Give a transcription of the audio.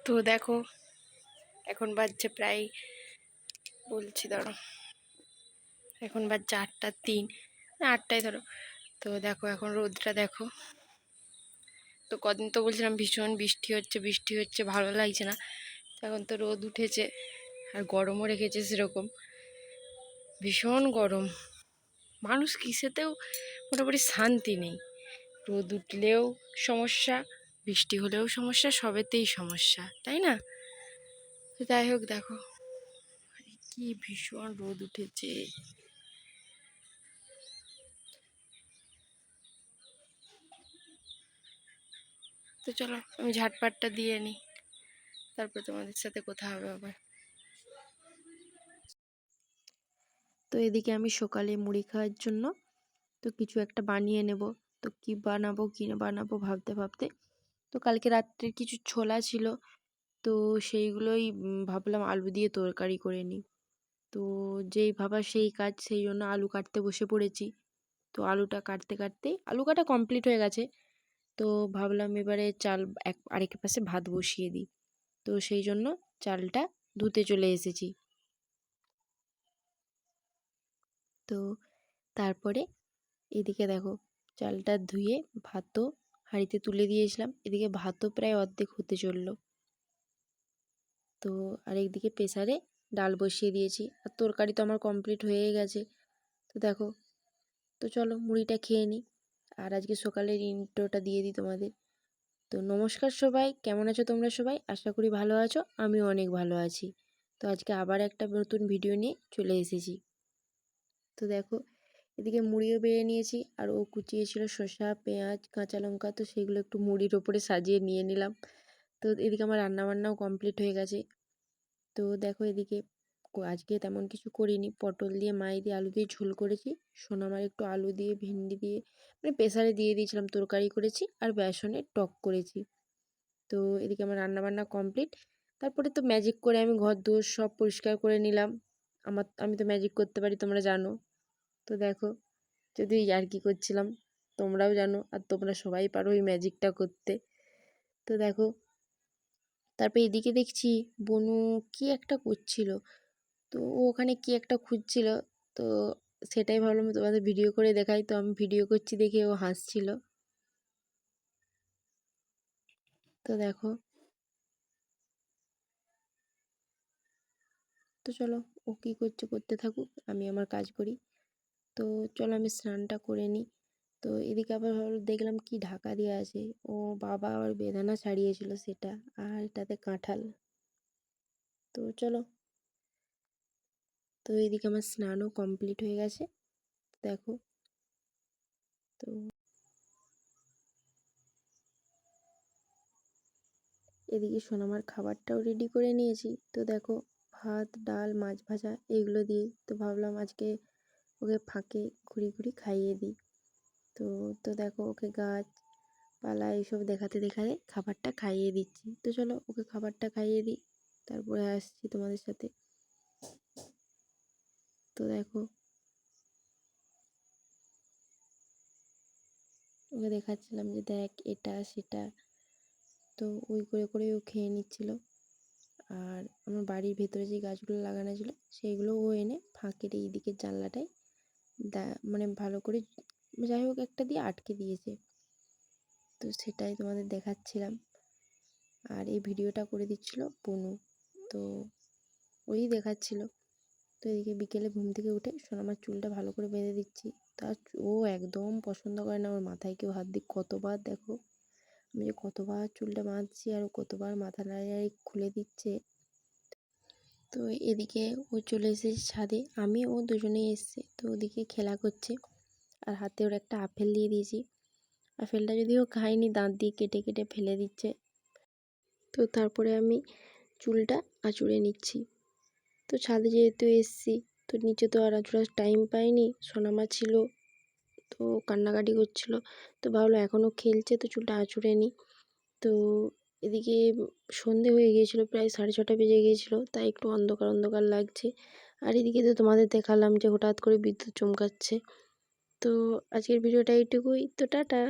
তো দেখো এখন বাজছে প্রায়, বলছি ধরো এখন বাজছে 8:03, 8টায় ধরো। তো দেখো এখন রোদটা দেখো। তো কদিন তো বলছিলাম ভীষণ বৃষ্টি হচ্ছে বৃষ্টি হচ্ছে, ভালো লাগছে না। এখন তো রোদ উঠেছে আর গরমও রেখেছে সেরকম, ভীষণ গরম। মানুষ কিসেতেও মোটামুটি শান্তি নেই। রোদ উঠলেও সমস্যা, বৃষ্টি হলেও সমস্যা, সবেতেই সমস্যা, তাই না? তো যাই হোক দেখো কি ভীষণ রোদ উঠেছে। তো চলো আমি ঝাটপাটটা দিয়ে নিই, তারপর তোমাদের সাথে কথা হবে আবার। তো এদিকে আমি সকালে মুড়ি খাওয়ার জন্য তো কিছু একটা বানিয়ে নেব। তো কি বানাবো কি না বানাবো ভাবতে ভাবতে তো কালকে রাত্রের কিছু ছোলা ছিল, তো সেইগুলোই ভাবলাম আলু দিয়ে তরকারি করে নিই। তো যেই ভাবা সেই কাজ, সেই জন্য আলু কাটতে বসে পড়েছি। তো আলুটা কাটতে কাটতেই আলু কাটা কমপ্লিট হয়ে গেছে। তো ভাবলাম এবারে আরেক পাশে ভাত বসিয়ে দিই। তো সেই জন্য চালটা ধুতে চলে এসেছি। তো তারপরে এদিকে দেখো চালটা ধুয়ে ভাতও হাঁড়িতে তুলে দিয়েছিলাম, এদিকে ভাতও প্রায় অর্ধেক হতে চললো। তো আরেকদিকে প্রেসারে ডাল বসিয়ে দিয়েছি, আর তরকারি তো আমার কমপ্লিট হয়ে গেছে। তো দেখো, তো চলো মুড়িটা খেয়ে নিই আর আজকে সকালের ইন্ট্রোটা দিয়ে দিই তোমাদের। তো নমস্কার সবাই, কেমন আছো তোমরা সবাই? আশা করি ভালো আছো, আমিও অনেক ভালো আছি। তো আজকে আবার একটা নতুন ভিডিও নিয়ে চলে এসেছি। তো দেখো এদিকে মুড়িও বেড়ে নিয়েছি, আর ও কুচিয়েছিল শসা পেঁয়াজ কাঁচা লঙ্কা, তো সেগুলো একটু মুড়ির ওপরে সাজিয়ে নিয়ে নিলাম। তো এদিকে আমার রান্নাবান্নাও কমপ্লিট হয়ে গেছে। তো দেখো এদিকে আজকে তেমন কিছু করিনি, পটল দিয়ে মাই দিয়ে আলু দিয়ে ঝোল করেছি, সোনামার একটু আলু দিয়ে ভেন্ডি দিয়ে মানে প্রেসারে দিয়ে দিয়েছিলাম তরকারি করেছি, আর বেসনের টক করেছি। তো এদিকে আমার রান্নাবান্না কমপ্লিট। তারপরে তো ম্যাজিক করে আমি ঘর দুয়ার সব পরিষ্কার করে নিলাম। আমি তো ম্যাজিক করতে পারি তোমরা জানো। তো দেখো যদি আর কি করছিলাম, তোমরাও জানো আর তোমরা সবাই পারো ওই ম্যাজিকটা করতে। তো দেখো তারপর এদিকে দেখছি বনু কি একটা করছিল, তো ও ওখানে কি একটা খুঁজছিল। তো সেটাই ভাবলাম তোমাদের ভিডিও করে দেখাই। তো আমি ভিডিও করছি দেখে ও হাসছিল। তো দেখো, তো চলো ও কী করছে করতে থাকুক, আমি আমার কাজ করি। তো চলো আমি স্নানটা করে নিই। তো এদিকে আবার দেখলাম কি ঢাকা দিয়ে আছে, ও বাবা আবার বেদানা ছাড়িয়েছিল সেটা, আর এটাতে কাঁঠাল। তো চলো, তো এদিকে আমার স্নানও কমপ্লিট হয়ে গেছে দেখো। তো এদিকে সোনামার খাবারটাও রেডি করে নিয়েছি। তো দেখো ভাত ডাল মাছ ভাজা এইগুলো দিয়ে, তো ভাবলাম আজকে ওকে ফাঁকে ঘুরি ঘুরি খাইয়ে দিই। তো তো দেখো ওকে গাছপালা এইসব দেখাতে দেখাতে খাবারটা খাইয়ে দিচ্ছি। তো চলো ওকে খাবারটা খাইয়ে দিই, তারপরে আসছি তোমাদের সাথে। তো দেখো ওকে দেখাচ্ছিলাম যে দেখ এটা সেটা, তো ওই করে করে ও খেয়ে নিচ্ছিল। আর আমার বাড়ির ভেতরে যে গাছগুলো লাগানো ছিল সেইগুলো ও এনে ফাঁকের এই দিকের জানলাটায় মানে ভালো করে যাই হোক একটা দিয়ে আটকে দিয়েছে। তো সেটাই তোমাদের দেখাচ্ছিলাম, আর এই ভিডিওটা করে দিচ্ছিল বনু, তো ওই দেখাচ্ছিল। তো এদিকে বিকেলে ঘুম থেকে উঠে সোনামার চুলটা ভালো করে বেঁধে দিচ্ছি। তার ও একদম পছন্দ করে না ওর মাথায় কেউ হাত দিক। কতবার দেখো আমি যে কতবার চুলটা বাঁধছি আর ও কতবার মাথা নাড়িয়ে খুলে দিচ্ছে। তো এদিকে ও চলে এসেছে ছাদে, আমি ও দুজনেই এসছে। তো ওদিকে খেলা করছে, আর হাতে ওর একটা আপেল দিয়ে দিয়েছি। আপেলটা যদিও খাইনি, দাঁত দিয়ে কেটে কেটে ফেলে দিচ্ছে। তো তারপরে আমি চুলটা আঁচড়ে নিচ্ছি। তো ছাদে যেহেতু এসছি, তো নিচে তো আর আঁচড়ার টাইম পাইনি, সোনামা ছিল তো কান্নাকাটি করছিল। তো ভাবলো এখনও খেলছে তো চুলটা আঁচড়ে নিই। তো এদিকে সন্ধে হয়ে গিয়েছিলো, প্রায় 6:30 বেজে গিয়েছিলো, তাই একটু অন্ধকার অন্ধকার লাগছে। আর এদিকে তো তোমাদের দেখালাম যে হঠাৎ করে বিদ্যুৎ চমকাচ্ছে। তো আজকের ভিডিওটা এইটুকুই, তো টাটা।